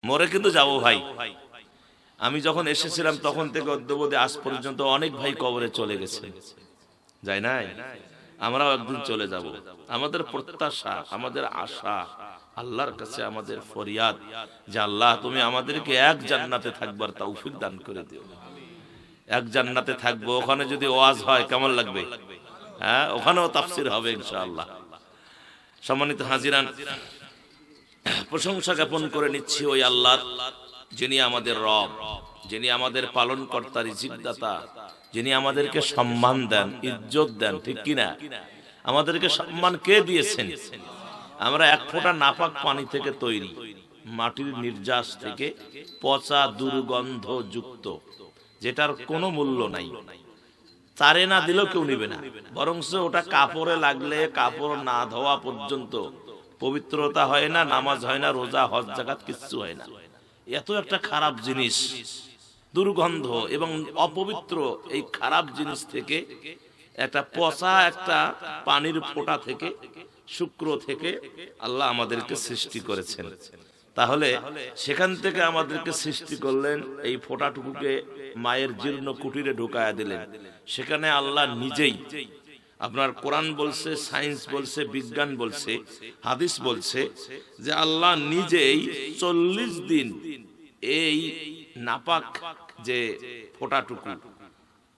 মরে কিন্তু যাবো ভাই। আমি যখন এসেছিলাম তখন থেকে অদ্যাবধি আজ পর্যন্ত অনেক ভাই কবরে চলে গেছে, যাই নাই? আমরাও একদিন চলে যাব। আমাদের প্রত্যাশা, আমাদের আশা, আল্লাহর কাছে আমাদের ফরিয়াদ যে আল্লাহ তুমি আমাদেরকে এক জান্নাতে থাকবার তৌফিক দান করে দিও। এক জান্নাতে থাকবো, ওখানে যদি ওয়াজ হয় কেমন লাগবে? হ্যাঁ, ওখানেও তাফসীর হবে ইনশাআল্লাহ। সম্মানিত হাজিরান, প্রশংসা জ্ঞাপন করে নিচ্ছি ওই আল্লাহর, যিনি আমাদের রব, যিনি আমাদের পালন কর্তা, রিজিকদাতা, যিনি আমাদেরকে সম্মান দেন, ইজ্জত দেন, ঠিক কিনা? আমাদেরকে সম্মান কে দিয়েছেন? আমরা এক ফোঁটা নাপাক পানি থেকে তৈরি, মাটির নির্যাস থেকে, পচা দুর্গন্ধ যুক্ত, যেটার কোনো মূল্য নাই। তারে না দিলেও কেউ নিবে না, বরং ওটা কাপড়ে লাগলে কাপড় না ধোয়া পর্যন্ত পবিত্রতা হয় না, নামাজ হয় না, রোজা হজ যাকাত কিচ্ছু হয় না। এত একটা খারাপ জিনিস, দুর্গন্ধ এবং অপবিত্র এই খারাপ জিনিস থেকে, একটা পচা একটা পানির ফোঁটা থেকে, শুক্র থেকে আল্লাহ আমাদেরকে সৃষ্টি করেছেন। তাহলে সেখান থেকে আমাদেরকে সৃষ্টি করলেন, এই ফোঁটাটুকুকে মায়ের জীর্ণ কুটিরে ঢুকায়া দিলেন। সেখানে আল্লাহ নিজেই, আপনার কোরআন বলছে, সায়েন্স বলছে, বিজ্ঞান বলছে, হাদিস বলছে যে আল্লাহ নিজেই 40 দিন এই নাপাক যে ফোঁটাটুকু,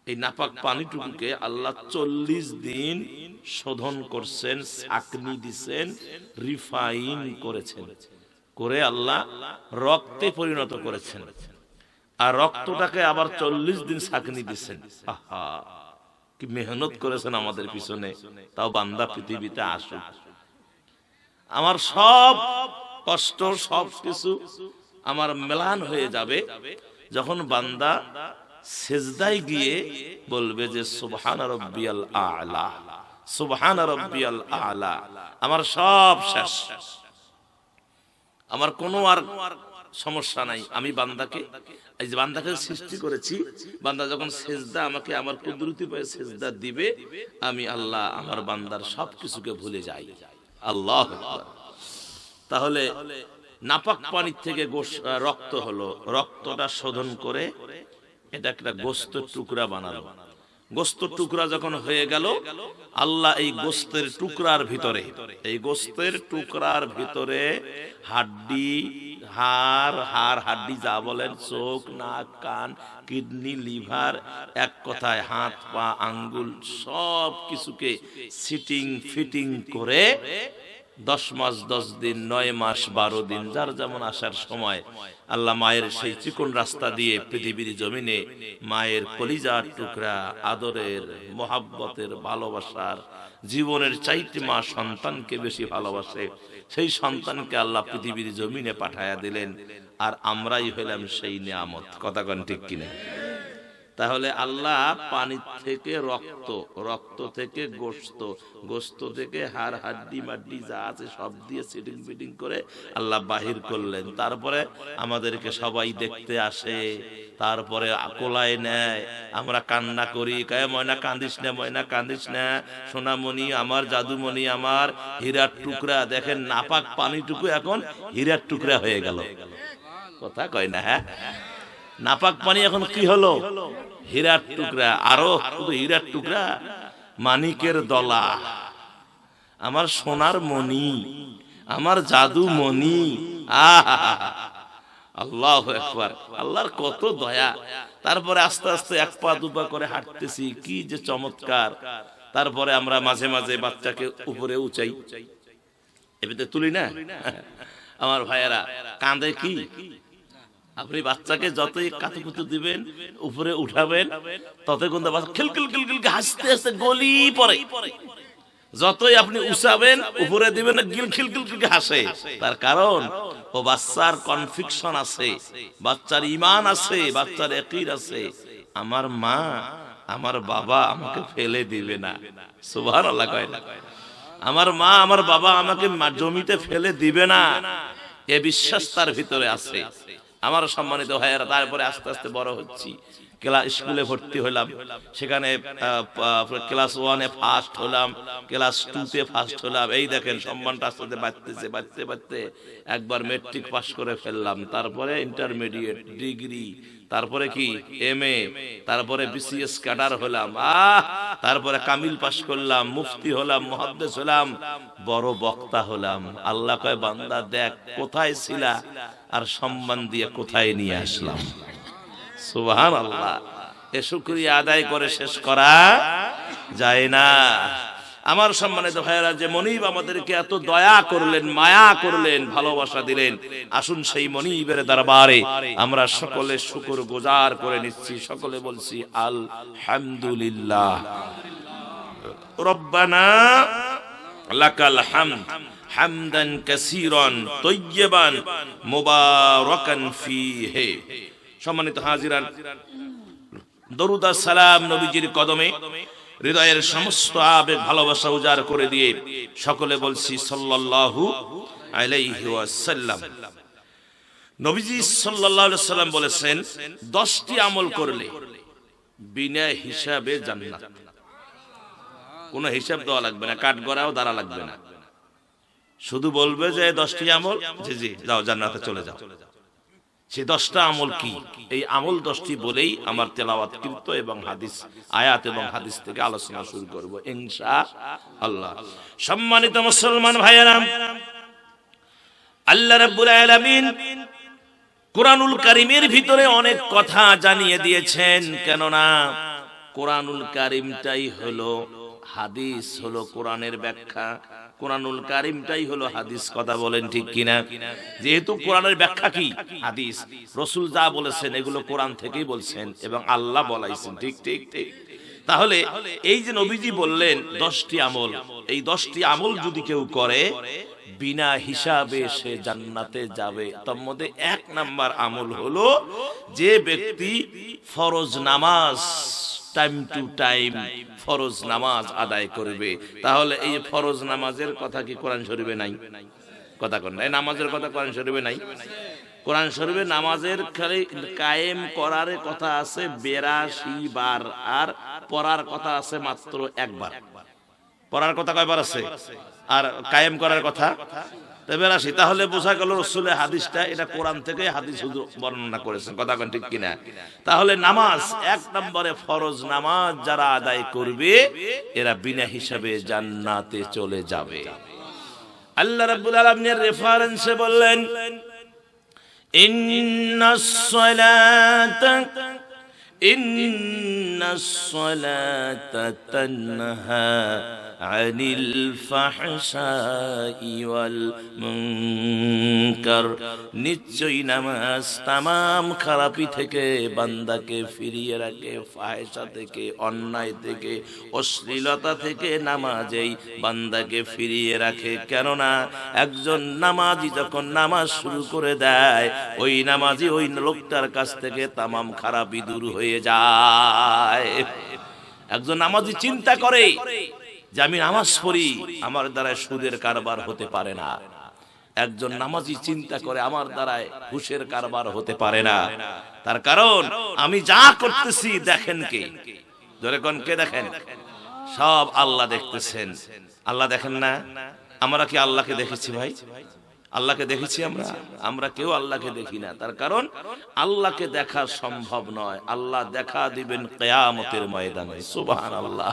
এই নাপাক পানিটুকুকে আল্লাহ 40 দিন শোধন করছেন, ছাঁকনি দিছেন, রিফাইন করেছেন, করে আল্লাহ রক্তে পরিণত করেছেন। আর রক্তটাকে আবার 40 দিন ছাঁকনি দিছেন। আহা, কি মেহনত করেছেন আমাদের পিছনে। তাও বান্দা পৃথিবীতে আসুক, আমার সব কষ্ট সব কিছু আমার মেলান হয়ে যাবে যখন বান্দা সিজদায় গিয়ে বলবে যে সুবহানা রাব্বিয়াল আ'লা, সুবহানা রাব্বিয়াল আ'লা। আমার সব শেষ, আমার কোনো আর সমস্যা নাই। আমি বান্দাকে, এই যে বান্দাকে সৃষ্টি করেছি, বান্দা যখন সিজদা আমাকে আমার কুদরতি পায়ে সিজদা দিবে, আমি আল্লাহ আমার বান্দার সবকিছুকে ভুলে যাই। আল্লাহু আকবার। তাহলে নাপাক পানির থেকে রক্ত হলো, রক্তটা শোধন করে এটা একটা গোস্তের টুকরা বানালো। গোস্তের টুকরা যখন হয়ে গেল, আল্লাহ এই গোস্তের টুকরার ভিতরে, এই গোস্তের টুকরার ভিতরে হাড্ডি, হাড়, হাড্ডি যা বলেন, চোখ, নাক, কান, কিডনি, লিভার, এক কথায় হাত, পা, আঙ্গুল সব কিছুকে সিটিং ফিটিং করে 10 মাস 10 দিন, 9 মাস 12 দিন, যার যেমন আসার সময় আল্লাহ মায়ের সেই চিকন রাস্তা দিয়ে পৃথিবীর জমিনে মায়ের কলিজার টুকরা, আদরের, মোহাব্বতের, ভালোবাসার, জীবনের চাইতে মা সন্তানকে বেশি ভালোবাসে, সেই সন্তানকে আল্লাহ পৃথিবীর জমিনে পাঠায়া দিলেন। আর আমরাই হইলাম সেই নিয়ামত। কথা কোন ঠিক কিনা? তাহলে আল্লাহ পানি থেকে রক্ত, রক্ত থেকে গোশত, গোশত থেকে হাড়, হাড্ডি মাড্ডি যা আছে সব দিয়ে সিটিং ফিটিং করে আল্লাহ বাহির করলেন। তারপরে আমাদেরকে সবাই দেখতে আসে, তারপরে কোলায় নেয়, আমরা কান্না করি, কয় ময়না কান্দিস না, ময়না কান্দিস না, সোনামণি আমার, জাদুমণি আমার, হীরার টুকরা। দেখেন নাপাক পানিটুকু এখন হীরার টুকরা হয়ে গেল। কথা কয় না? হ্যাঁ, নাপাক পানি এখন কি হলো? হীরার টুকরা। আরো শুধু হীরার টুকরা, মানিকের দলা, আমার সোনার মণি, আমার জাদু মণি। আল্লাহু আকবার, আল্লাহর কত দয়া। তারপরে আস্তে আস্তে 1 পা 2 পা করে হাঁটতেছি, কি যে চমৎকার। তারপরে আমরা মাঝে মাঝে বাচ্চাকে উপরে উচাই, এমনিতে তুলি না আমার ভাইয়েরা, কাঁদে কি? আপনি বাচ্চাকে যতই কাতুকুতু দিবেন, উপরে উঠাবেন, ততই কিন্তু খিলখিল খিলখিল হাসতে হাসতে গলি পড়ে। যতই আপনি উচাবেন, উপরে দিবেন, গিলখিল খিলখিল হাসে। তার কারণ ও বাচ্চার কনভিকশন আছে, বাচ্চার ঈমান আছে, বাচ্চার ইয়াকিন আছে, আমার মা, আমার বাবা আমাকে ফেলে দিবে না। সুবহানাল্লাহ কয় না? আমার মা, আমার বাবা আমাকে জমিতে ফেলে দিবে না, এ বিশ্বাস তার ভিতরে আছে। আমার সম্মানিত ভাইয়েরা, তারপরে আস্তে আস্তে বড় হচ্ছি, স্কুলে ভর্তি হলাম, সেখানে ক্লাস 1-এ ফার্স্ট হলাম, ক্লাস 2-তে ফার্স্ট হলাম। এই দেখেন সম্মানটা আস্তে বাড়তেছে বাড়তে বাড়তে একবার মেট্রিক পাস করে ফেললাম, তারপরে ইন্টারমিডিয়েট, ডিগ্রি, তারপরে কি MA, তারপরে BCS ক্যাডার হলাম, তারপরে কামিল পাস করলাম, মুফতি হলাম, মুহাদ্দিস হলাম, বড় বক্তা হলাম। আল্লাহ কয় বান্দা দেখ কোথায় ছিলা আর সম্মান দিয়ে কোথায় নিয়ে আসলাম। সুবহানাল্লাহ। এ শুকরিয়া আদায় করে শেষ করা যায় না। আমার সম্মানিত ভাইয়েরা, যে মনিব আমাদেরকে এত দয়া করলেন, মায়া করলেন, ভালোবাসা দিলেন, আসুন সেই মনিবের দরবারে আমরা সকলে শুকর গুজার করে নিচ্ছি। সকলে বলছি আলহামদুলিল্লাহ। রব্বানা লাকাল হামদ হামদান কাসীরান তাইয়্যিবান মুবারাকান ফীহি। সম্মানিত হাজিরান, দরুদ আর সালাম নবীজির কদমে, হৃদয়ের সমস্ত আবেগ ভালোবাসা উজাড় করে দিয়ে সকলে বলছি সাল্লাল্লাহু আলাইহি ওয়াসাল্লাম। নবীজি সাল্লাল্লাহু আলাইহি ওয়াসাল্লাম বলেছেন 10টি আমল করলে বিনা হিসাবে জান্নাত। কোনো হিসাব দেওয়া লাগবে না, কাঠ গড়াও দ্বারা লাগবে না, শুধু বলবে যে 10টি আমল, জি জি যাও জান্নাতে চলে যাও। সেই 10টা আমল কি? এই আমল 10টি বলেই আমার তেলাওয়াতকৃত এবং হাদিস, আয়াত এবং হাদিস থেকে আলোচনা শুরু করব ইনশাআল্লাহ। সম্মানিত মুসলমান ভাইয়েরা, আল্লাহ রাব্বুল আলামিন কুরআনুল কারীমের ভিতরে অনেক কথা জানিয়ে দিয়েছেন, কেননা কুরআনুল কারীমটাই হলো হাদিস, হলো কোরআনের ব্যাখ্যা। কুরআনুল কারীমটাই হলো হাদিস। কথা বলেন ঠিক কিনা? যেহেতু কোরআনের ব্যাখ্যা কি? হাদিস। রাসূল যা বলেছেন এগুলো কোরআন থেকেই বলছেন এবং আল্লাহ বলাইছেন। ঠিক ঠিক ঠিক। তাহলে এই যে নবীজি বললেন 10টি আমল, এই 10টি আমল যদি কেউ করে বিনা হিসাবে সে জান্নাতে যাবে। তার মধ্যে 1 নাম্বার আমল হলো যে ব্যক্তি ফরজ নামাজ টাইম টু টাইম ফরজ নামাজ আদায় করবে। তাহলে এই ফরজ নামাজের কথা কি কোরআন শরীফে নাই? কথা কোন নাই? নামাজের কথা কোরআন শরীফে নাই? কোরআন শরীফে নামাজের খালি কায়েম করার কথা আছে 82 বার, আর পড়ার কথা আছে মাত্র 1 বার। পড়ার কথা কয়বার আছে? আর কায়েম করার কথা 82। তাহলে বোঝা গেল রাসূলের হাদিসটা এটা কোরআন থেকে হাদিস হুজুর বর্ণনা করেছেন। কথা কোন ঠিক কিনা? তাহলে নামাজ 1 নম্বরে ফরজ নামাজ যারা আদায় করবে এরা বিনা হিসাবে জান্নাতে চলে যাবে। আল্লাহ রাব্বুল আলামিনের রেফারেন্সে বললেন ইন্নাস সালাতা তানহা আনিল ফাহশাই ওয়াল মুনকার। নিশ্চয়ই নামাজ তামাম খারাপি থেকে বান্দাকে ফিরিয়ে রাখে, ফাহেশা থেকে, অন্যায় থেকে, অশ্লীলতা থেকে নামাজেই বান্দাকে ফিরিয়ে রাখে। কেননা একজন নামাজি যখন নামাজ শুরু করে দেয়, ওই নামাজি ওই লোকটার কাছ থেকে তামাম খারাপি দূর হয়ে যায়। একজন নামাজি চিন্তা করে যে আমি নামাজ পড়ি, আমার দ্বারা সুদের কারবার হতে পারে না। একজন নামাজি চিন্তা করে আমার দ্বারায় ঘুষের কারবার হতে পারে না। তার কারণ আমি যা করতেছি দেখেন কে? ধরে কোন কে দেখেন? সব আল্লাহ দেখতেছেন। আল্লাহ দেখেন না? আমরা কি আল্লাহকে দেখেছি ভাই? আল্লাহকে দেখেছি আমরা? আমরা কেউ আল্লাহকে দেখি না। তার কারণ আল্লাহকে দেখা সম্ভব নয়। আল্লাহ দেখা দিবেন কিয়ামতের ময়দানে। সুবহানাল্লাহ।